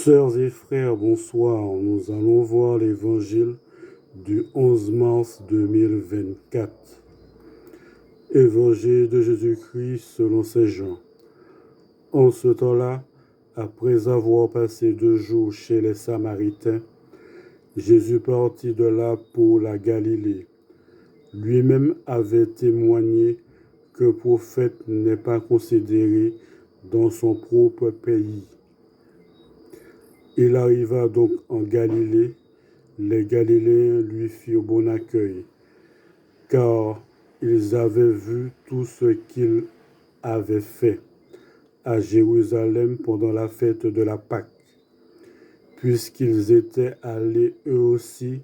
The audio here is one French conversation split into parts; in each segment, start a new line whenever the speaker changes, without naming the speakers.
Sœurs et frères, bonsoir. Nous allons voir l'évangile du 11 mars 2024. Évangile de Jésus-Christ selon saint Jean. En ce temps-là, après avoir passé 2 jours chez les Samaritains, Jésus partit de là pour la Galilée. Lui-même avait témoigné que prophète n'est pas considéré dans son propre pays. Il arriva donc en Galilée. Les Galiléens lui firent bon accueil, car ils avaient vu tout ce qu'il avait fait à Jérusalem pendant la fête de la Pâque, puisqu'ils étaient allés eux aussi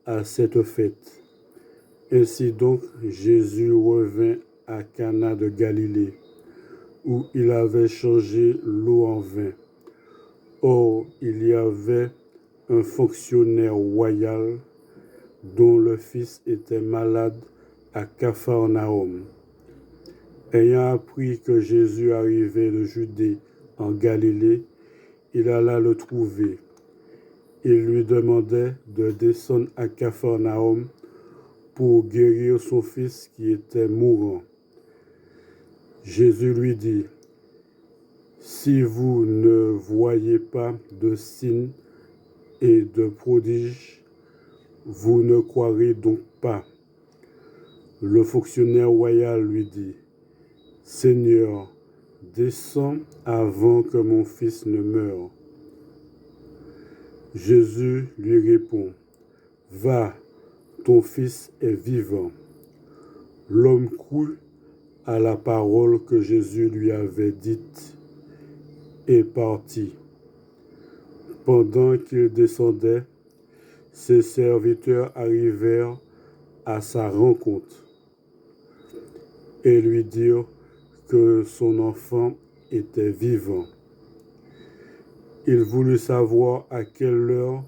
à cette fête. Ainsi donc, Jésus revint à Cana de Galilée, où il avait changé l'eau en vin. Or, il y avait un fonctionnaire royal dont le fils était malade à Capharnaüm. Ayant appris que Jésus arrivait de Judée en Galilée, il alla le trouver. Il lui demandait de descendre à Capharnaüm pour guérir son fils qui était mourant. Jésus lui dit: « Si vous ne voyez pas de signes et de prodiges, vous ne croirez donc pas. » Le fonctionnaire royal lui dit: « Seigneur, descends avant que mon fils ne meure. » Jésus lui répond: « Va, ton fils est vivant. » L'homme crut à la parole que Jésus lui avait dite et partit. Pendant qu'il descendait, ses serviteurs arrivèrent à sa rencontre et lui dirent que son enfant était vivant. Il voulut savoir à quelle heure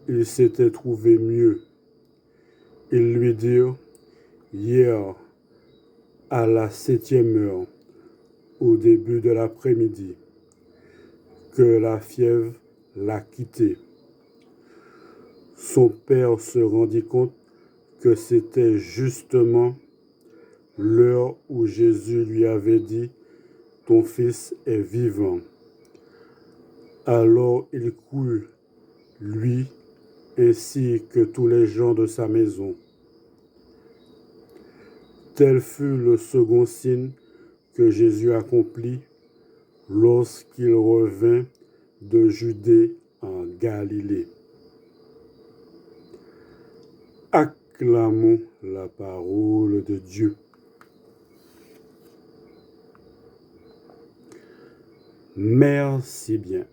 il s'était trouvé mieux. Ils lui dirent: « Hier, à la 7e heure, au début de l'après-midi, que la fièvre l'a quitté. » Son père se rendit compte que c'était justement l'heure où Jésus lui avait dit: « Ton fils est vivant. » Alors il crut, lui, ainsi que tous les gens de sa maison. Tel fut le second signe que Jésus accomplit lorsqu'il revint de Judée en Galilée. Acclamons la parole de Dieu. Merci bien.